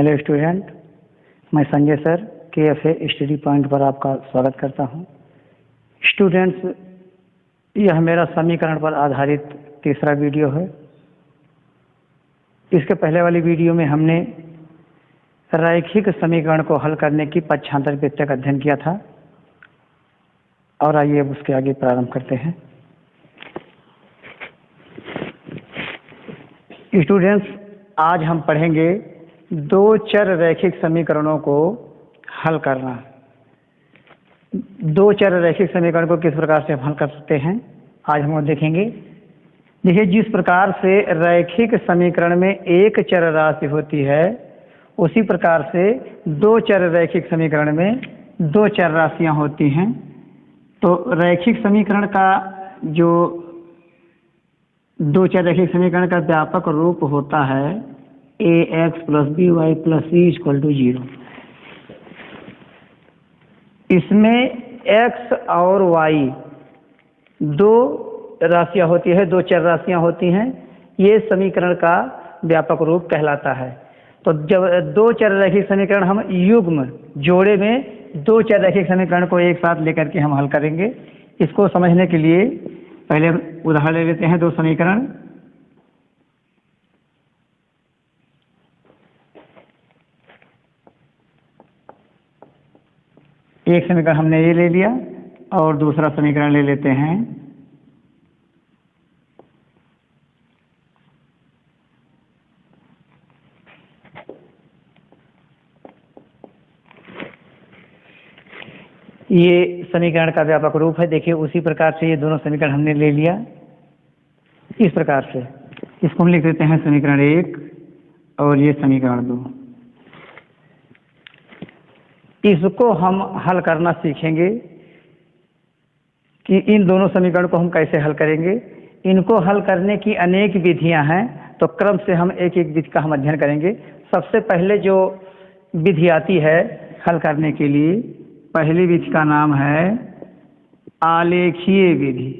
Hello student, मैं Sanjay sir KFA study point पर आपका स्वागत करता हूं। स्टूडेंट्स, यह मेरा समीकरण पर आधारित तीसरा वीडियो है। इसके पहले वाली वीडियो में हमने रैखिक समीकरण को हल करने की पक्षांतर प्रत्यय का अध्ययन किया था और आइए अब उसके आगे प्रारंभ करते हैं। स्टूडेंट्स, आज हम पढ़ेंगे दो चर रैखिक समीकरणों को हल करना। दो चर रैखिक समीकरण को किस प्रकार से हम हल कर सकते हैं, आज हम वो देखेंगे। देखिए, जिस प्रकार से रैखिक समीकरण में एक चर राशि होती है, उसी प्रकार से दो चर रैखिक समीकरण में दो चर राशियां होती हैं। तो रैखिक समीकरण का जो दो चर रैखिक समीकरण का व्यापक रूप होता है ax + by + c = 0। इसमें x और y दो राशियां होती है, दो चर राशियां होती हैं। ये समीकरण का व्यापक रूप कहलाता है। तो जब दो चर रैखिक समीकरण हम युग्म जोड़े में दो चर रैखिक समीकरण को एक साथ लेकर के हम हल करेंगे। इसको समझने के लिए पहले उदाहरण ले लेते हैं। दो समीकरण, एक समीकरण हमने ये ले लिया और दूसरा समीकरण ले लेते हैं। ये समीकरण का व्यापक रूप है। देखिए, उसी प्रकार से ये दोनों समीकरण हमने ले लिया। इस प्रकार से इसको हम लिख देते हैं समीकरण 1 और ये समीकरण 2। इसको हम हल करना सीखेंगे कि इन दोनों समीकरण को हम कैसे हल करेंगे। इनको हल करने की अनेक विधियां हैं, तो क्रम से हम एक एक विधि का हम अध्ययन करेंगे। सबसे पहले जो विधि आती है हल करने के लिए, पहली विधि का नाम है आलेखीय विधि।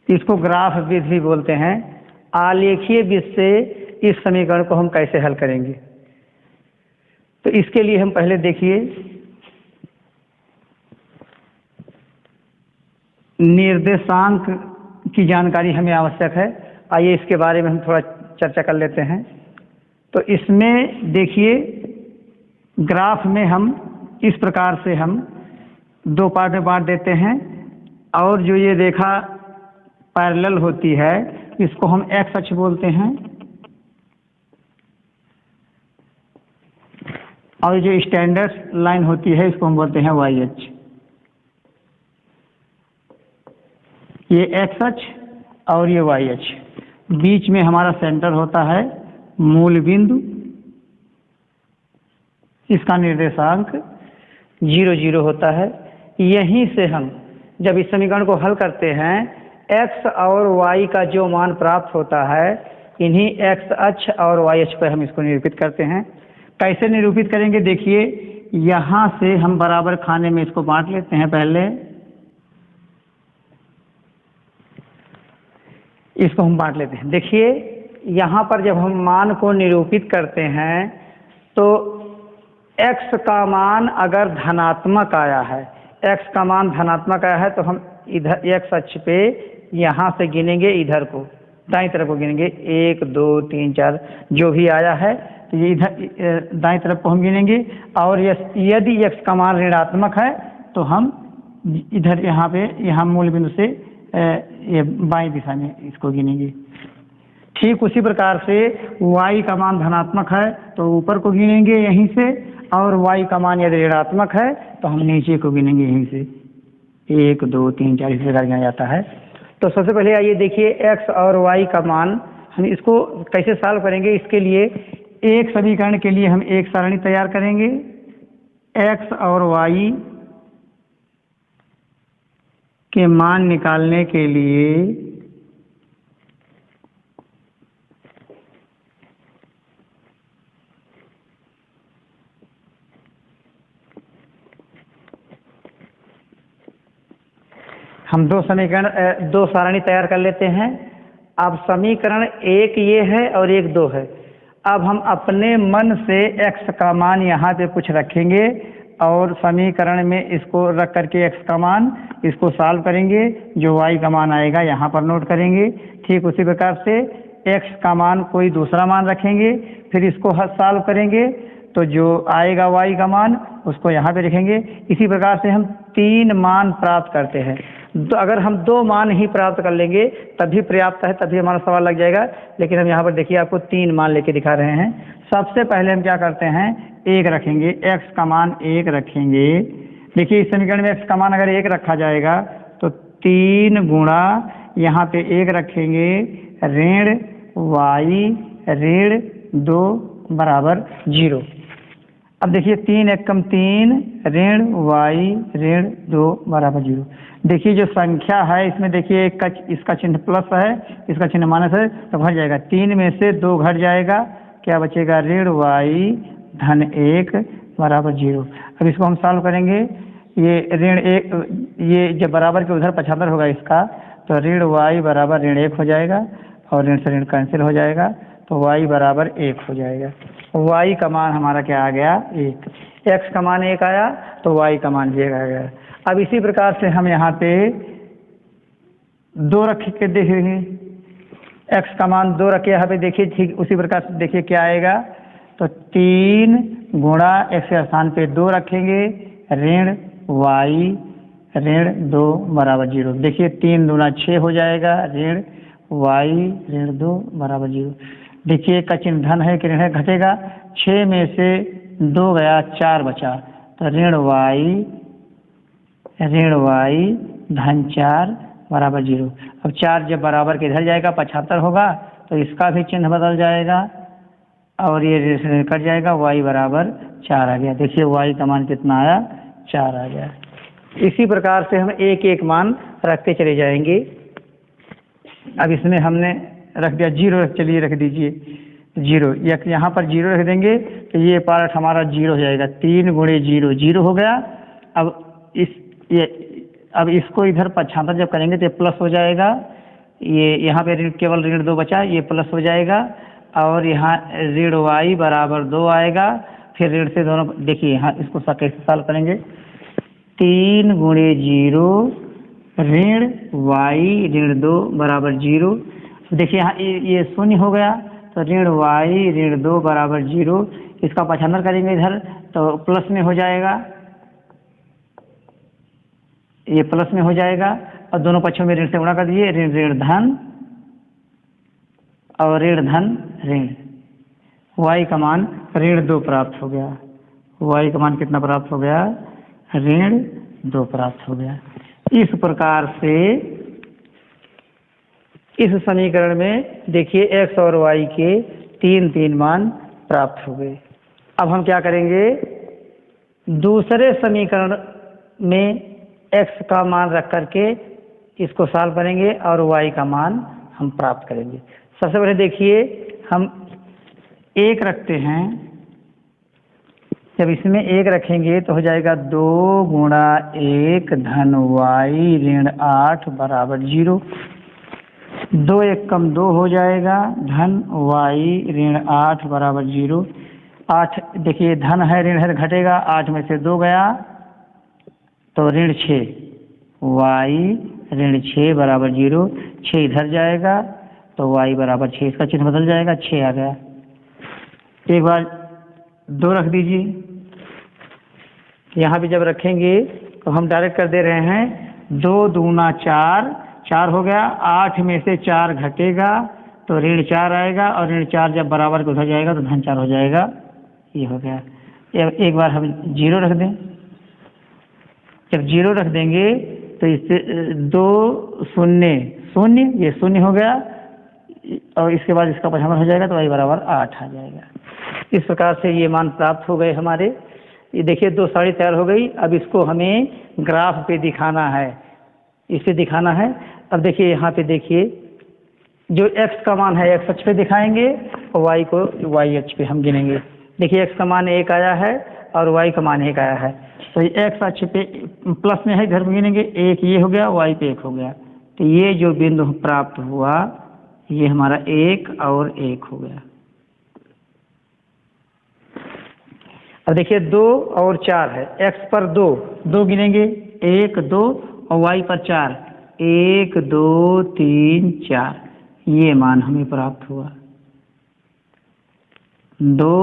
इसको ग्राफ विधि भी बोलते हैं। आलेखीय विधि से इस समीकरण को हम कैसे हल करेंगे, तो इसके लिए हम पहले देखिए निर्देशांक की जानकारी हमें आवश्यक है। आइए इसके बारे में हम थोड़ा चर्चा कर लेते हैं। तो इसमें देखिए, ग्राफ में हम इस प्रकार से हम दो पार्ट में बांट देते हैं और जो ये रेखा पैरेलल होती है इसको हम एक्स अक्ष बोलते हैं और जो स्टैंडर्ड लाइन होती है इसको हम बोलते हैं वाई अक्ष। ये एक्स अक्ष और ये वाई अक्ष, बीच में हमारा सेंटर होता है मूल बिंदु। इसका निर्देशांक 0 0 होता है। यहीं से हम जब इस समीकरण को हल करते हैं, x और y का जो मान प्राप्त होता है, इन्हीं x अक्ष और y अक्ष पर हम इसको निरूपित करते हैं। कैसे निरूपित करेंगे, देखिए यहाँ से हम बराबर खाने में इसको बांट लेते हैं। पहले इसको हम बांट लेते हैं। देखिए, यहाँ पर जब हम मान को निरूपित करते हैं तो x का मान अगर धनात्मक आया है, x का मान धनात्मक आया है तो हम इधर x अक्ष पे यहाँ से गिनेंगे, इधर को दाईं तरफ को गिनेंगे। 1 2 3 4 जो भी आया है तो ये इधर दाईं तरफ को हम गिनेंगे। और यदि x का मान ऋणात्मक है तो हम इधर यहाँ मूल बिंदु से ये बाईं दिशा में इसको गिनेंगे। ठीक उसी प्रकार से y का मान धनात्मक है तो ऊपर को गिनेंगे यहीं से, और y का मान यदि ऋणात्मक है तो हम नीचे को गिनेंगे यहीं से। 1 2 3 4 इस प्रकार गिना जाता है। तो सबसे पहले आइए देखिए x और y का मान हम इसको कैसे सॉल्व करेंगे। इसके लिए एक समीकरण के लिए हम एक सारणी तैयार करेंगे। x और y के मान निकालने के लिए हम दो समीकरण दो सारणी तैयार कर लेते हैं। अब समीकरण एक ये है और एक दो है। अब हम अपने मन से x का मान यहाँ पे कुछ रखेंगे और समीकरण में इसको रख करके x का मान इसको सॉल्व करेंगे, जो y का मान आएगा यहाँ पर नोट करेंगे। ठीक उसी प्रकार से x का मान कोई दूसरा मान रखेंगे, फिर इसको सॉल्व करेंगे तो जो आएगा y का मान उसको यहाँ पे लिखेंगे। इसी प्रकार से हम 3 मान प्राप्त करते हैं। तो अगर हम 2 मान ही प्राप्त कर लेंगे तभी पर्याप्त है, तभी हमारा सवाल लग जाएगा। लेकिन हम यहाँ पर देखिए आपको 3 मान लेके दिखा रहे हैं। सबसे पहले हम क्या करते हैं, 1 रखेंगे, x का मान 1 रखेंगे। देखिए इस समीकरण में x का मान अगर 1 रखा जाएगा तो 3 गुणा यहाँ पे 1 रखेंगे ऋण y ऋण 2 बराबर 0। अब देखिए 3 एकम 3 ऋण y ऋण 2 बराबर 0। देखिए जो संख्या है इसमें देखिए इसका चिन्ह प्लस है, इसका चिन्ह माइनस है, तो घट जाएगा। 3 में से 2 घट जाएगा, क्या बचेगा ऋण y धन 1 बराबर 0। अब इसको हम सॉल्व करेंगे। ये ऋण 1 ये जब बराबर के उधर 75 होगा इसका, तो ऋण y बराबर ऋण 1 हो जाएगा और ऋण से ऋण कैंसिल हो जाएगा, तो y बराबर 1 हो जाएगा। y का मान हमारा क्या आ गया 1। x का मान 1 आया तो y का मान भी 1 आ गया। अब इसी प्रकार से हम यहाँ पे 2 रख के देखेंगे, x का मान 2 रखे यहाँ पे देखिए। ठीक उसी प्रकार से देखिए क्या आएगा, तो 3 गुणा x के स्थान पे 2 रखेंगे ऋण y ऋण 2 बराबर 0। देखिए 3 दूना 6 हो जाएगा, ऋण y ऋण 2 बराबर 0। देखिए का चिन्ह धन है कि ऋण है, घटेगा। 6 में से 2 गया, 4 बचा, तो ऋण y धन 4 बराबर 0। अब 4 जब बराबर के इधर जाएगा 75 होगा तो इसका भी चिन्ह बदल जाएगा और ये कट जाएगा, y बराबर 4 आ गया। देखिए y का मान कितना आया 4 आ गया। इसी प्रकार से हम एक एक मान रखते चले जाएंगे। अब इसमें हमने रख दिया 0, चलिए रख दीजिए 0, यहाँ पर 0 रख देंगे तो ये पार्ट हमारा 0 हो जाएगा। 3 गुणे 0 0 हो गया। अब इसको इधर 75 जब करेंगे तो ये प्लस हो जाएगा। ये यहाँ पे ऋण केवल ऋण 2 बचा, ये प्लस हो जाएगा और यहाँ ऋण y बराबर 2 आएगा। फिर ऋण से दोनों देखिए यहाँ इसको कैसे सॉल्व करेंगे। 3 गुणे 0 ऋण y ऋण 2 बराबर 0। देखिए यहाँ ये शून्य हो गया, तो ऋण y ऋण 2 बराबर 0। इसका 75 करेंगे इधर तो प्लस में हो जाएगा, ये प्लस में हो जाएगा और दोनों पक्षों में ऋण से गुणा कर दीजिए। ऋण ऋण धन और ऋण धन ऋण, y का मान ऋण 2 प्राप्त हो गया। y का मान कितना प्राप्त हो गया, ऋण 2 प्राप्त हो गया। इस प्रकार से इस समीकरण में देखिए x और y के 3 मान प्राप्त हो गए। अब हम क्या करेंगे, दूसरे समीकरण में x का मान रख करके इसको सॉल्व करेंगे और y का मान हम प्राप्त करेंगे। सबसे पहले देखिए हम 1 रखते हैं। जब इसमें 1 रखेंगे तो हो जाएगा 2 गुणा 1 धन y ऋण 8 बराबर 0। 2 एकम 2 हो जाएगा, धन y ऋण 8 बराबर 0। 8 देखिए धन है ऋण है घटेगा, 8 में से 2 गया तो ऋण 6 y ऋण 6 बराबर 0। 6 इधर जाएगा तो y बराबर 6, इसका चिन्ह बदल जाएगा, 6 आ गया। एक बार 2 रख दीजिए। यहाँ भी जब रखेंगे तो हम डायरेक्ट कर दे रहे हैं, 2 दूना 4, 4 हो गया। 8 में से 4 घटेगा तो ऋण 4 आएगा और ऋण 4 जब बराबर के उधर जाएगा तो धन 4 हो जाएगा, ये हो गया। एक बार हम 0 रख दें। जब 0 रख देंगे तो इससे 2 शून्य शून्य, ये शून्य हो गया और इसके बाद इसका 75 हो जाएगा तो y बराबर 8 आ जाएगा। इस प्रकार से ये मान प्राप्त हो गए हमारे। ये देखिए 2 साड़ी तैयार हो गई। अब इसको हमें ग्राफ पे दिखाना है, इसे दिखाना है। अब देखिए यहाँ पे देखिए जो x का मान है x अक्ष पे दिखाएंगे और y को y अक्ष पे हम गिनेंगे। देखिए x का मान 1 आया है और y का मान 1 आया है। तो एक्स अक्ष पे प्लस में है, इधर गिनेंगे, एक ये हो गया, वाई पे एक हो गया, तो ये जो बिंदु प्राप्त हुआ ये हमारा 1 और 1 हो गया। अब देखिए 2 और 4 है, एक्स पर 2 गिनेंगे, 1 2 और वाई पर 4, 1 2 3 4, ये मान हमें प्राप्त हुआ। 2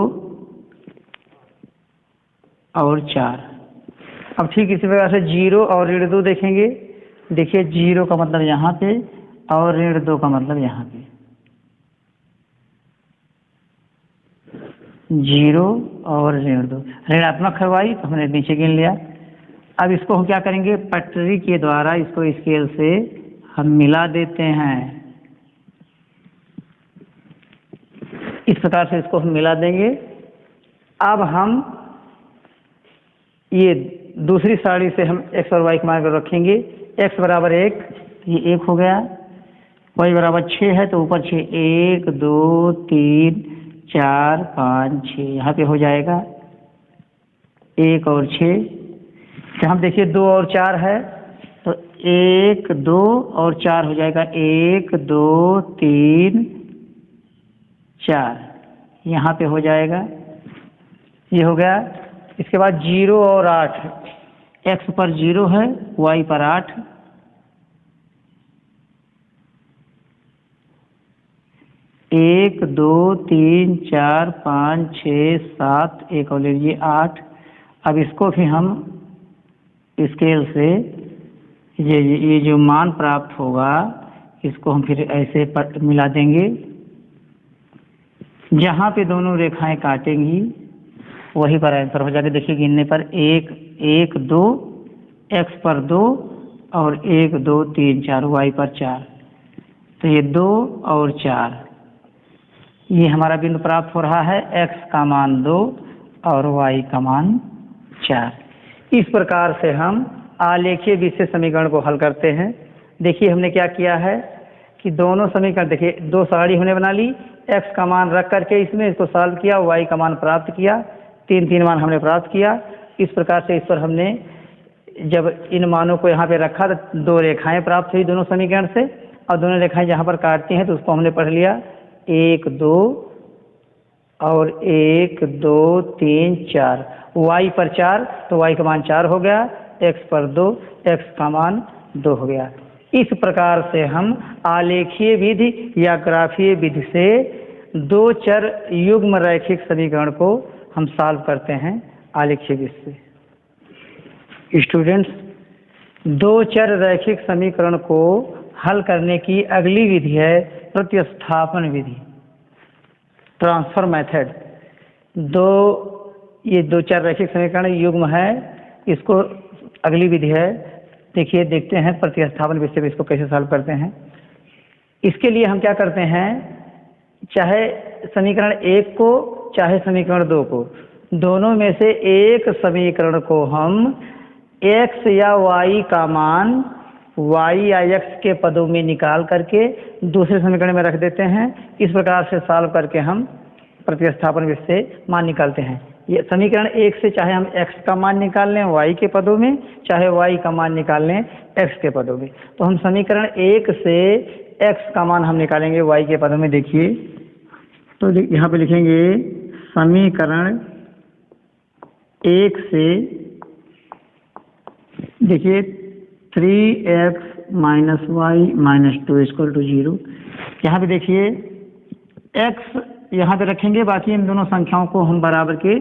और 4। अब ठीक इसी प्रकार से 0 और -2 देखेंगे। देखिए 0 का मतलब यहाँ पे और -2 का मतलब यहाँ पे, 0 और -2 ऋणात्मक है वाई, तो हमने नीचे गिन लिया। अब इसको हम क्या करेंगे, पटरी के द्वारा इसको स्केल से हम मिला देते हैं। इस प्रकार से इसको हम मिला देंगे। अब हम ये दूसरी सारणी से हम x और y के मान को रखेंगे। x बराबर 1, ये 1 हो गया, y बराबर 6 है तो ऊपर 6, 1 2 3 4 5 6, यहाँ पे हो जाएगा 1 और 6। तो हम देखिए 2 और 4 है तो 1 2 और 4 हो जाएगा 1 2 3 4, यहाँ पे हो जाएगा, ये हो गया। इसके बाद 0 और 8, x पर 0 है, y पर 8, 1 2 3 4 5 6 7, 1 और ले लीजिए 8। अब इसको भी हम स्केल से ये जो मान प्राप्त होगा इसको हम फिर ऐसे मिला देंगे। जहाँ पे दोनों रेखाएं काटेंगी वहीं पर आंसर हो जाएगा। देखिए गिनने पर 1 1 2, x पर 2 और 1 2 3 4, y पर 4, तो ये 2 और 4, ये हमारा बिंदु प्राप्त हो रहा है। x का मान 2 और y का मान 4। इस प्रकार से हम आलेखीय विशेष समीकरण को हल करते हैं। देखिए हमने क्या किया है कि दोनों समीकरण, देखिए 2 सारणी हमने बना ली, x का मान रख करके इसमें इसको सॉल्व किया, y का मान प्राप्त किया, 3 मान हमने प्राप्त किया। इस प्रकार से इस पर हमने जब इन मानों को यहाँ पे रखा तो 2 रेखाएं प्राप्त हुई दोनों समीकरण से, और दोनों रेखाएं जहाँ पर काटती हैं तो उसको हमने पढ़ लिया, 1 2 और 1 2 3 4, y पर 4 तो y का मान 4 हो गया, x पर 2, x का मान 2 हो गया। इस प्रकार से हम आलेखीय विधि या ग्राफीय विधि से 2 चर युग्म रैखिक समीकरण को हम सॉल्व करते हैं आलेखीय विधि से। स्टूडेंट्स, 2 चर रैखिक समीकरण को हल करने की अगली विधि है प्रतिस्थापन विधि, ट्रांसफर मेथड। ये 2 चर रैखिक समीकरण युग्म है, इसको अगली विधि है। देखिए देखते हैं प्रतिस्थापन विधि से इसको कैसे सॉल्व करते हैं। इसके लिए हम क्या करते हैं, चाहे समीकरण 1 को चाहे समीकरण 2 को, दोनों में से एक समीकरण को हम x या y का मान y या x के पदों में निकाल करके दूसरे समीकरण में रख देते हैं। इस प्रकार से सॉल्व करके हम प्रतिस्थापन विधि से मान निकालते हैं। ये समीकरण 1 से चाहे हम x का मान निकाल लें y के पदों में, चाहे y का मान निकाल लें x के पदों में। तो हम समीकरण 1 से x का मान हम निकालेंगे y के पदों में। देखिए तो यहाँ पे लिखेंगे समीकरण 1 से, देखिए 3x - y - 2 = 0। यहाँ पे देखिए x यहाँ पे रखेंगे, बाकी इन दोनों संख्याओं को हम बराबर के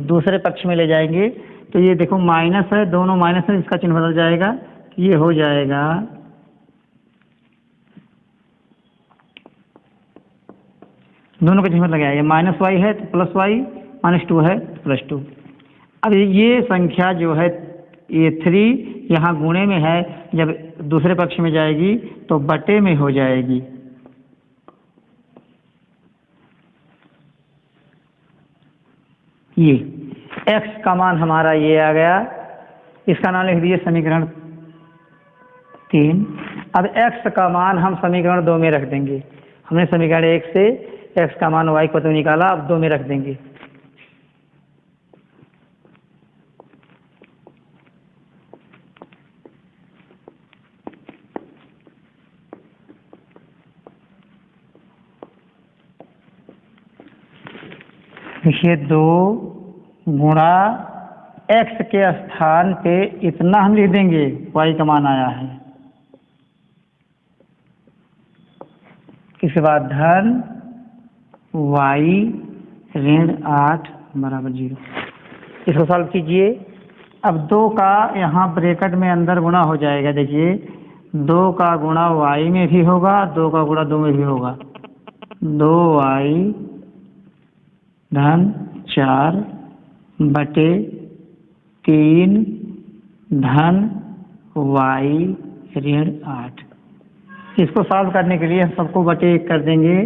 दूसरे पक्ष में ले जाएंगे। तो ये देखो माइनस है, दोनों माइनस है, इसका चिन्ह बदल जाएगा, ये हो जाएगा दोनों का चिन्ह बदल गया, ये -y है तो +y, -2 है +2। अब ये संख्या जो है ये 3 यहाँ गुणे में है, जब दूसरे पक्ष में जाएगी तो बटे में हो जाएगी। ये x का मान हमारा ये आ गया, इसका नाम लिख दिए समीकरण 3। अब x का मान हम समीकरण 2 में रख देंगे। हमने समीकरण 1 से x का मान y को तो निकाला, अब 2 में रख देंगे। देखिए 2 गुणा x के स्थान पे इतना हम लिख देंगे, y का मान आया है। इसके बाद धन y ऋण 8 बराबर 0। इसको सॉल्व कीजिए। अब 2 का यहाँ ब्रैकेट में अंदर गुणा हो जाएगा। देखिए 2 का गुणा y में भी होगा, 2 का गुणा 2 में भी होगा। 2y धन 4 बटे 3 धन y ऋण 8। इसको सॉल्व करने के लिए हम सबको बटे 1 कर देंगे।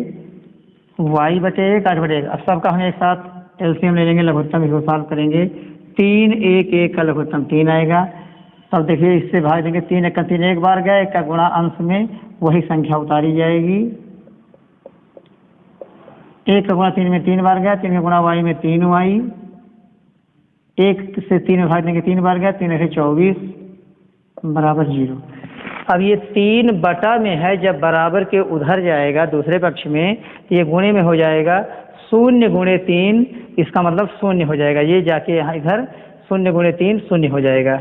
y बटे 1 8 बटे 1। अब सबका हम एक साथ एलसीएम ले लेंगे, लघुत्तम इसको सॉल्व करेंगे। 3 1 1 का लघुत्तम 3 आएगा। अब देखिए इससे भाग देंगे, 3 1 का 3 एक बार गया, 1 का गुणा अंश में वही संख्या उतारी जाएगी। 1 का गुणा 3 में 3 बार गया, 3 का गुणा y में 3y। 1 से 3 में भाग देंगे, 3 बार गया, 3 से 24 बराबर 0। अब ये 3 बटा में है, जब बराबर के उधर जाएगा दूसरे पक्ष में तो ये गुणे में हो जाएगा। 0 गुणे 3, इसका मतलब 0 हो जाएगा। ये जाके यहाँ इधर 0 गुणे 3 0 हो जाएगा।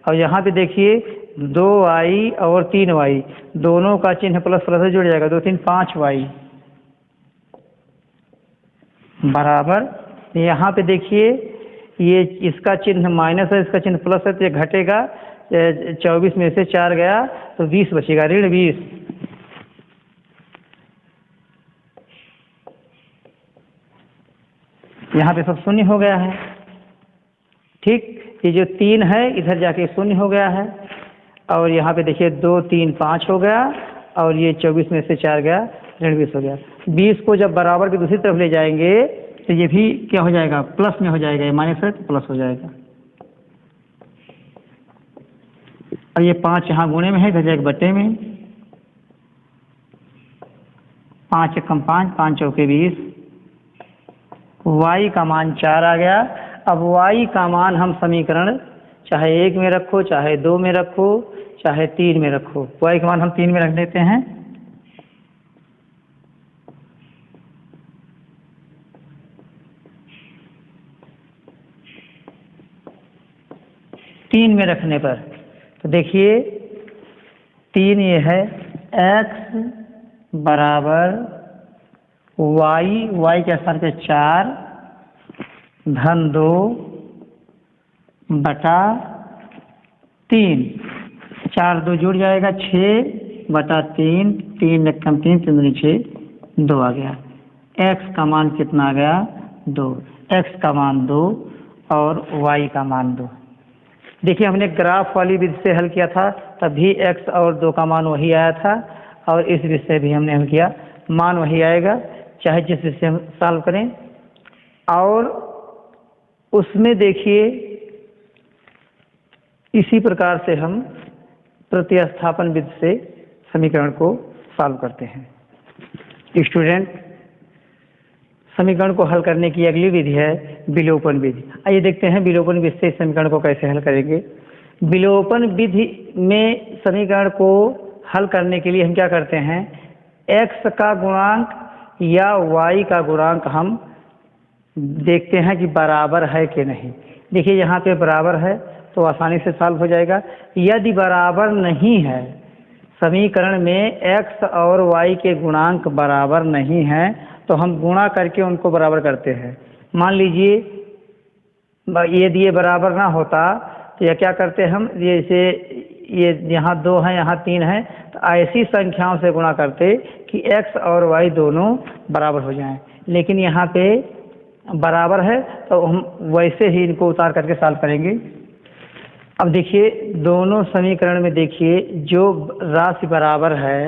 और यहाँ पे देखिए 2y और 3y दोनों का चिन्ह प्लस प्लस से जुड़ जाएगा। 2 3 5y बराबर। यहाँ पे देखिए ये इसका चिन्ह माइनस है, इसका चिन्ह प्लस है, तो ये घटेगा। 24 में से 4 गया तो 20 बचेगा, ऋण 20। यहाँ पे सब शून्य हो गया है। ठीक, ये जो 3 है इधर जाके शून्य हो गया है। और यहाँ पे देखिए 2 3 5 हो गया, और ये 24 में से 4 गया, ऋण 20 हो गया। 20 को जब बराबर की दूसरी तरफ ले जाएंगे तो ये भी क्या हो जाएगा, प्लस में हो जाएगा। ये माइनस है तो प्लस हो जाएगा। और ये 5 यहाँ गुणे में है, इधर जाएगा बटे में। 5 1 5, 5 चौके 20। y का मान 4 आ गया। अब y का मान हम समीकरण चाहे 1 में रखो, चाहे 2 में रखो, चाहे 3 में रखो, y का मान हम 3 में रख देते हैं। तीन में रखने पर तो देखिए 3 ये है, x बराबर y के स्थान पे 4 धन 2 बटा 3। 4 2 जुड़ जाएगा, 6 बटा 3, 3 1 कम 3 3 दूनी 6, 2 आ गया। x का मान कितना आ गया, 2। x का मान 2 और y का मान 2। देखिए हमने ग्राफ वाली विधि से हल किया था, तब भी x और 2 का मान वही आया था, और इस विधि से भी हमने हल किया, मान वही आएगा चाहे जिस विधि से हम सॉल्व करें। और उसमें देखिए इसी प्रकार से हम प्रतिस्थापन विधि से समीकरण को सॉल्व करते हैं। स्टूडेंट, समीकरण को हल करने की अगली विधि है विलोपन विधि। आइए देखते हैं विलोपन विधि से इस समीकरण को कैसे हल करेंगे। विलोपन विधि में समीकरण को हल करने के लिए हम क्या करते हैं, x का गुणांक या y का गुणांक हम देखते हैं कि बराबर है कि नहीं। देखिए यहाँ पे बराबर है तो आसानी से सॉल्व हो जाएगा। यदि बराबर नहीं है, समीकरण में x और y के गुणांक बराबर नहीं है, तो हम गुणा करके उनको बराबर करते हैं। मान लीजिए यदि ये बराबर ना होता तो यह क्या करते हम, जैसे ये यहाँ 2 है यहाँ 3 है, तो ऐसी संख्याओं से गुणा करते कि x और y दोनों बराबर हो जाएं। लेकिन यहाँ पे बराबर है तो हम वैसे ही इनको उतार करके सॉल्व करेंगे। अब देखिए दोनों समीकरण में देखिए जो राशि बराबर है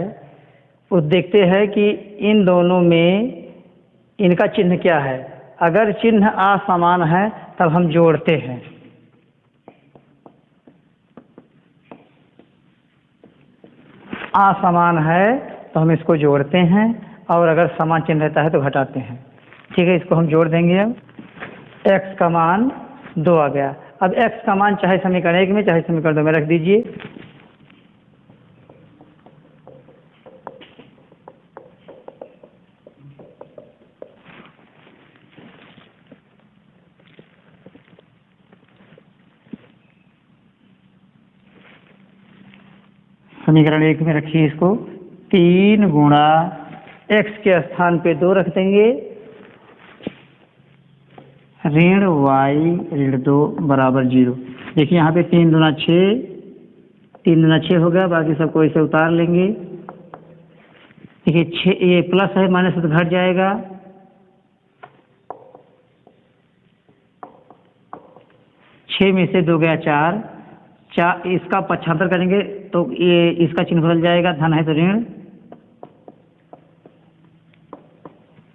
वो देखते हैं कि इन दोनों में इनका चिन्ह क्या है। अगर चिन्ह असमान है तब हम जोड़ते हैं। असमान है तो हम इसको जोड़ते हैं, और अगर समान चिन्ह रहता है तो घटाते हैं। ठीक है, इसको हम जोड़ देंगे। अब x का मान 2 आ गया। अब x का मान चाहे समीकरण 1 में चाहे समीकरण 2 में रख दीजिए। समीकरण 1 में रखिए इसको, 3 गुणा x के स्थान पे 2 रख देंगे, ऋण y ऋण 2 बराबर 0। देखिए यहाँ पे 3 दूना 6, 3 दूना 6 हो गया, बाकी सबको इसे उतार लेंगे। देखिए 6 ये प्लस है, माइनस तो घट जाएगा, 6 में से 2 गया 4, इसका पक्षांतर करेंगे तो ये इसका चिन्ह बदल जाएगा, धन है तो ऋण,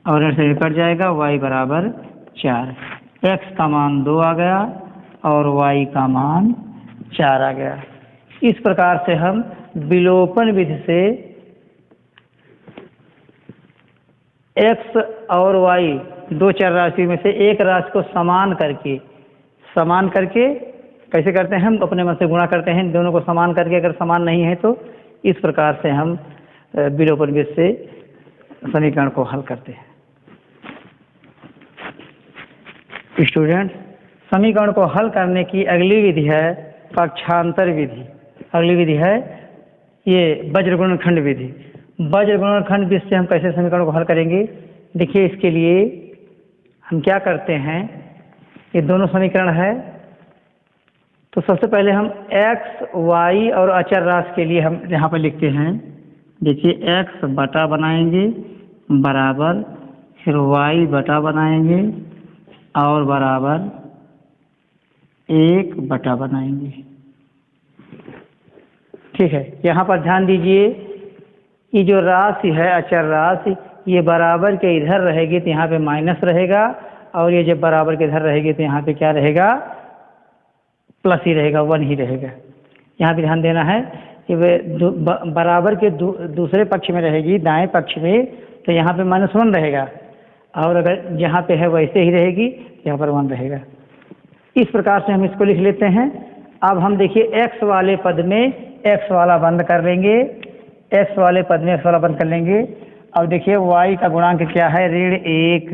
और ऋण से कट जाएगा, y बराबर 4। x का मान 2 आ गया और y का मान 4 आ गया। इस प्रकार से हम विलोपन विधि से x और y दो चर राशि में से एक राशि को समान करके कैसे करते हैं, हम अपने मन से गुणा करते हैं, दोनों को समान करके, अगर समान नहीं है तो इस प्रकार से हम विलोपन विधि से समीकरण को हल करते हैं। स्टूडेंट, समीकरण को हल करने की अगली विधि है पक्षांतर विधि। अगली विधि है ये वज्रगुणनखंड विधि। वज्रगुणनखंड विधि से हम कैसे समीकरण को हल करेंगे, देखिए इसके लिए हम क्या करते हैं, ये दोनों समीकरण है तो सबसे पहले हम x, y और अचर राशि के लिए हम यहाँ पर लिखते हैं। देखिए x बटा बनाएंगे बराबर, फिर y बटा बनाएंगे और बराबर 1 बटा बनाएंगे। ठीक है, यहाँ पर ध्यान दीजिए, ये जो राशि है अचर राशि, ये बराबर के इधर रहेगी तो यहाँ पे माइनस रहेगा, और ये जब बराबर के इधर रहेगी तो यहाँ पे क्या रहेगा, प्लस ही रहेगा, 1 ही रहेगा। यहाँ पे ध्यान देना है कि वे बराबर के दूसरे पक्ष में रहेगी, दाएं पक्ष में, तो यहाँ पे -1 रहेगा, और अगर यहाँ पे है वैसे ही रहेगी, यहाँ पर 1 रहेगा। इस प्रकार से हम इसको लिख लेते हैं। अब हम देखिए x वाले पद में x वाला बंद कर लेंगे, x वाले पद में x वाला बंद कर लेंगे। अब देखिए y का गुणांक क्या है, ऋण 1,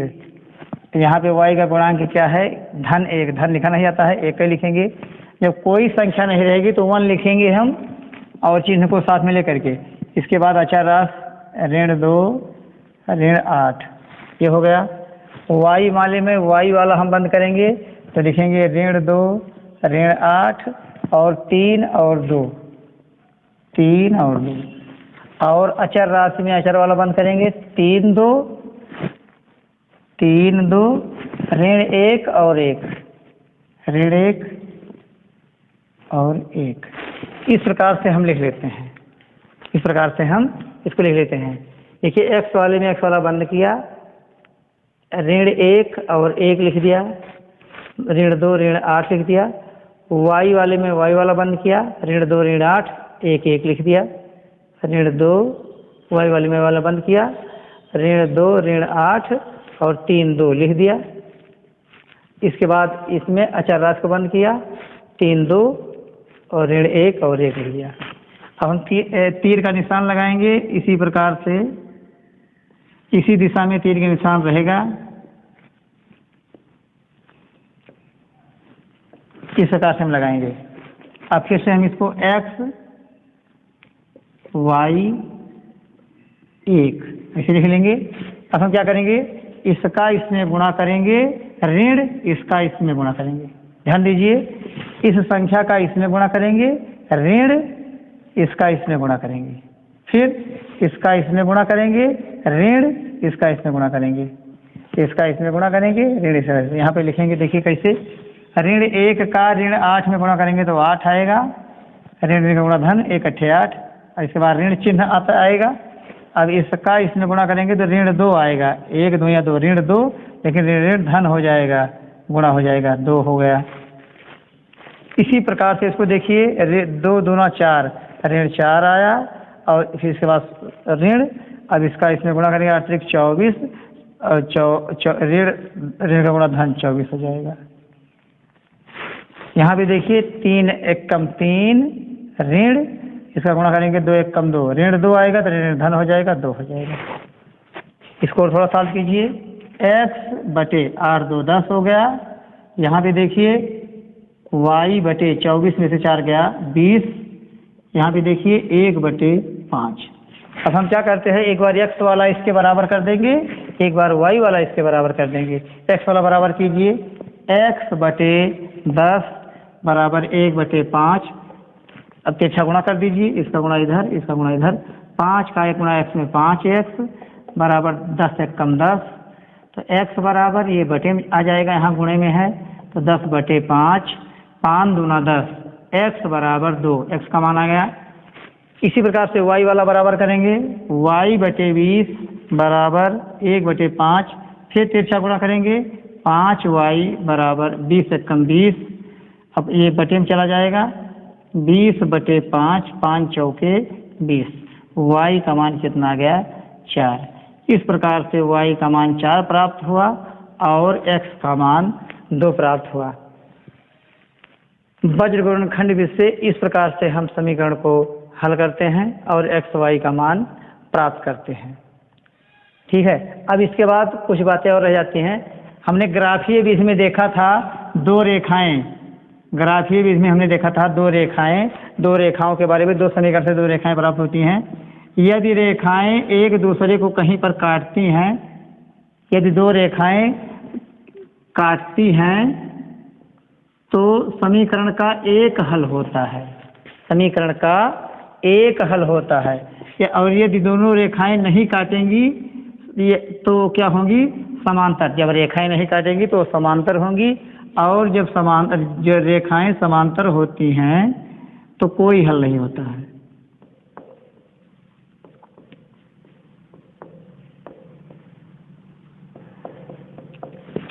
तो यहाँ पे y का गुणांक क्या है, धन 1। धन लिखा नहीं आता है, 1 ही लिखेंगे। जब कोई संख्या नहीं रहेगी तो 1 लिखेंगे हम, और चिन्ह को साथ में लेकर के। इसके बाद अचर राशि ऋण 2 ऋण 8, ये हो गया। y वाले में y वाला हम बंद करेंगे तो लिखेंगे ऋण 2 ऋण 8 और 3 और 2, 3 और 2, और अचर राशि में अचर वाला बंद करेंगे 3 2 ऋण 1 और 1, ऋण 1 और 1। इस प्रकार से हम लिख लेते हैं, इस प्रकार से हम इसको लिख लेते हैं। देखिए x वाले में x वाला बंद किया, ऋण 1 और 1 लिख दिया, ऋण 2 ऋण 8 लिख दिया। y वाले में y वाला बंद किया, ऋण 2 ऋण 8 1 1 लिख दिया, ऋण 2 y वाले में वाला बंद किया, ऋण 2 ऋण 8 और 3 2 लिख दिया। इसके बाद इसमें अचर राशि को बंद किया, 3 2 और ऋण 1 और 1 लिख दिया। अब हम तीर का निशान लगाएंगे, इसी प्रकार से इसी दिशा में तीर का निशान रहेगा। इस प्रकार से हम लगाएंगे। अब फिर से हम इसको x y 1 ऐसे लिख लेंगे। अब हम क्या करेंगे, इसका इसमें गुणा करेंगे, ऋण इसका इसमें गुणा करेंगे। ध्यान दीजिए, इस संख्या का इसमें गुणा करेंगे, ऋण इसका इसमें गुणा करेंगे, फिर इसका इसमें गुणा करेंगे, ऋण इसका इसमें गुणा करेंगे, इसका इसमें गुणा करेंगे, ऋण इसका। यहाँ पे लिखेंगे, देखिए कैसे, ऋण 1 का ऋण 8 में गुणा करेंगे तो 8 आएगा, ऋण का गुणा धन 1 8 8, और इसके बाद ऋण चिन्ह आता आएगा। अब इसका इसमें गुणा करेंगे तो ऋण 2 आएगा, 1 2 या 2 ऋण 2, लेकिन ऋण धन हो जाएगा, गुणा हो जाएगा, 2 हो गया। इसी प्रकार से इसको देखिए, 2 दूना 4 ऋण 4 आया, और फिर इसके बाद ऋण, अब इसका इसमें गुणा करेंगे 8 24, और ऋण का गुणा धन 24 हो जाएगा। यहाँ पे देखिए 3 1 कम 3 ऋण, इसका गुणा करेंगे 2 1 कम 2, ऋण 2 आएगा तो ऋण धन हो जाएगा, 2 हो जाएगा। इसको थोड़ा सॉल्व कीजिए, x बटे 8 2 10 हो गया। यहाँ पे देखिए y बटे 24 में से 4 गया 20, यहाँ पे देखिए 1/5। अब हम क्या करते हैं, एक बार x वाला इसके बराबर कर देंगे, एक बार y वाला इसके बराबर कर देंगे। x वाला बराबर कीजिए, x/10 बराबर 1/5। अब तिरछा गुणा कर दीजिए, इसका गुणा इधर, इसका गुणा इधर। 5 का 1 गुणा x में 5x बराबर 10 1 कम 10। तो x बराबर ये बटे में आ जाएगा, यहाँ गुणे में है तो 10/5, 5 दूना 10, x बराबर 2, x का मान आ गया। इसी प्रकार से y वाला बराबर करेंगे, y/20 बराबर 1/5। फिर तिरछा गुणा करेंगे, 5y बराबर 20 1 कम 20। अब ये बटे में चला जाएगा, 20/5, 5 चौके 20। y का मान कितना आ गया, 4। इस प्रकार से y का मान 4 प्राप्त हुआ और x का मान 2 प्राप्त हुआ। वज्रगुणनखंड विधि से इस प्रकार से हम समीकरण को हल करते हैं और x y का मान प्राप्त करते हैं। ठीक है, अब इसके बाद कुछ बातें और रह जाती हैं। हमने ग्राफीय विधि में देखा था 2 रेखाएं, ग्राफीय विधि में हमने देखा था 2 रेखाएं, 2 रेखाओं के बारे में, 2 समीकरण से 2 रेखाएं प्राप्त होती हैं। यदि रेखाएं एक दूसरे को कहीं पर काटती हैं, यदि 2 रेखाएं काटती हैं तो समीकरण का एक हल होता है, समीकरण का एक हल होता है। और यदि दोनों रेखाएं नहीं काटेंगी तो क्या होंगी, समांतर। जब रेखाएं नहीं काटेंगी तो समांतर होंगी, और जब जो रेखाएं समांतर होती हैं तो कोई हल नहीं होता है।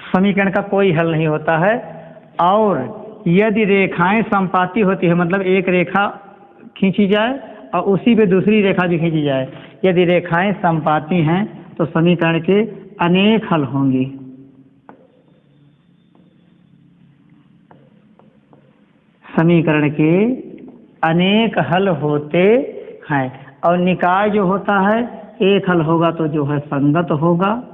समीकरण का कोई हल नहीं होता है। और यदि रेखाएं समपाती होती है, मतलब एक रेखा खींची जाए और उसी पे दूसरी रेखा भी खींची जाए, यदि रेखाएं समपाती हैं तो समीकरण के अनेक हल होंगे। समीकरण के अनेक हल होते हैं। और निकाय जो होता है, एक हल होगा तो जो है संगत होगा,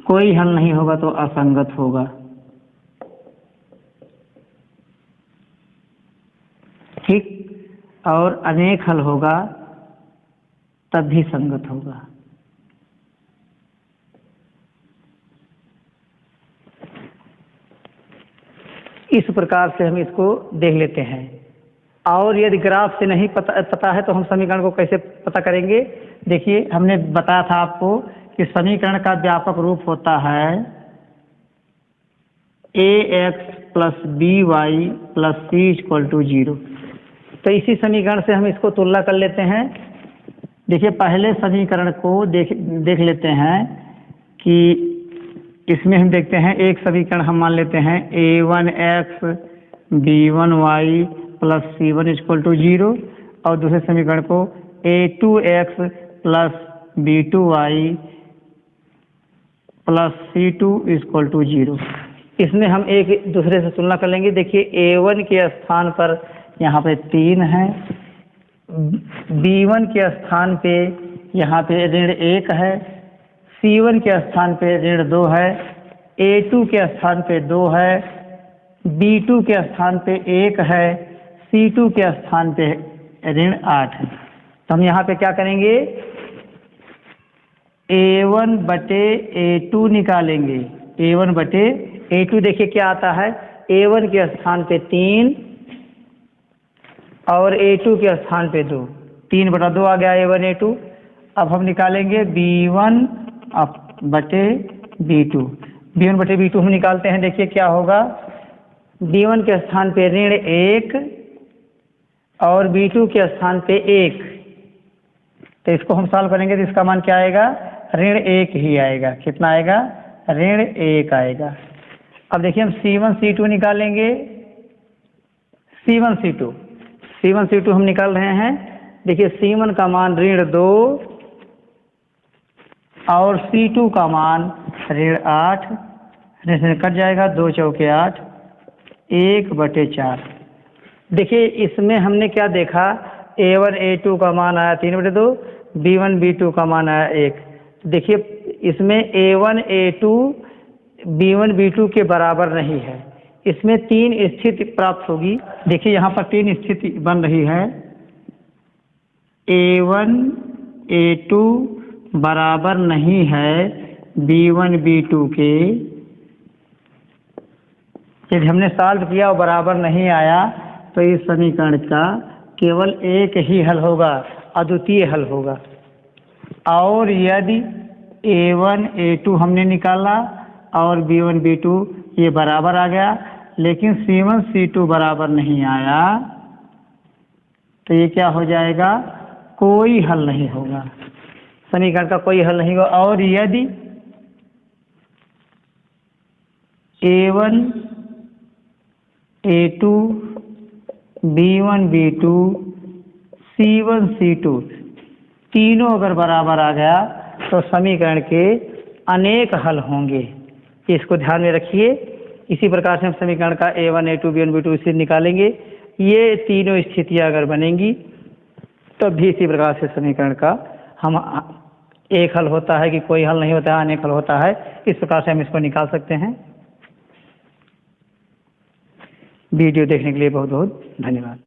कोई हल नहीं होगा तो असंगत होगा। ठीक, और अनेक हल होगा तब भी संगत होगा। इस प्रकार से हम इसको देख लेते हैं। और यदि ग्राफ से नहीं पता है तो हम समीकरण को कैसे पता करेंगे। देखिए, हमने बताया था आपको कि समीकरण का व्यापक रूप होता है ax + by + c = 0। तो इसी समीकरण से हम इसको तुलना कर लेते हैं। देखिए, पहले समीकरण को देख लेते हैं कि इसमें हम देखते हैं, एक समीकरण हम मान लेते हैं a1x b1y + c1 = 0, और दूसरे समीकरण को a2x + b2y + c2 = 0। इसमें हम एक दूसरे से तुलना कर लेंगे। देखिए, a1 के स्थान पर यहाँ पे 3 है, b1 के स्थान पे यहाँ पे -1 है, c1 के स्थान पे -2 है, a2 के स्थान पे 2 है, b2 के स्थान पे 1 है, c2 के स्थान पे -8 है। तो हम यहाँ पे क्या करेंगे, a1/a2 निकालेंगे। a1/a2 देखिए क्या आता है, a1 के स्थान पे 3 और a2 के स्थान पे 2, 3/2 आ गया a1/a2। अब हम निकालेंगे b1/b2। b1/b2 हम निकालते हैं। देखिए क्या होगा, b1 के स्थान पे -1 और b2 के स्थान पे 1। तो इसको हम सॉल्व करेंगे तो इसका मान क्या आएगा, -1 ही आएगा। कितना आएगा, -1 आएगा। अब देखिए, हम c1 c2 निकालेंगे। c1 c2 हम निकाल रहे हैं। देखिए, c1 का मान -2 और c2 का मान -8, कट जाएगा, 2 चौके 8, 1/4। देखिए, इसमें हमने क्या देखा, a1 a2 का मान आया 3/2, b1 b2 का मान आया 1। देखिए, इसमें a1 a2 b1 b2 के बराबर नहीं है, इसमें 3 स्थिति प्राप्त होगी। देखिए यहाँ पर 3 स्थिति बन रही है। A1 A2 बराबर नहीं है B1 B2 के। यदि हमने सॉल्व किया और बराबर नहीं आया तो इस समीकरण का केवल एक ही हल होगा, अद्वितीय हल होगा। और यदि A1 A2 हमने निकाला और B1 B2 ये बराबर आ गया, लेकिन C1 C2 बराबर नहीं आया, तो ये क्या हो जाएगा? कोई हल नहीं होगा, समीकरण का कोई हल नहीं होगा। और यदि A1 A2 B1 B2 C1 C2 तीनों अगर बराबर आ गया तो समीकरण के अनेक हल होंगे। इसको ध्यान में रखिए। इसी प्रकार से हम समीकरण का A1 A2 B1 B2 से निकालेंगे। ये तीनों स्थितियां अगर बनेंगी तब भी इसी प्रकार से समीकरण का हम एक हल होता है कि कोई हल नहीं होता है, अनेक हल होता है, इस प्रकार से हम इसको निकाल सकते हैं। वीडियो देखने के लिए बहुत बहुत धन्यवाद।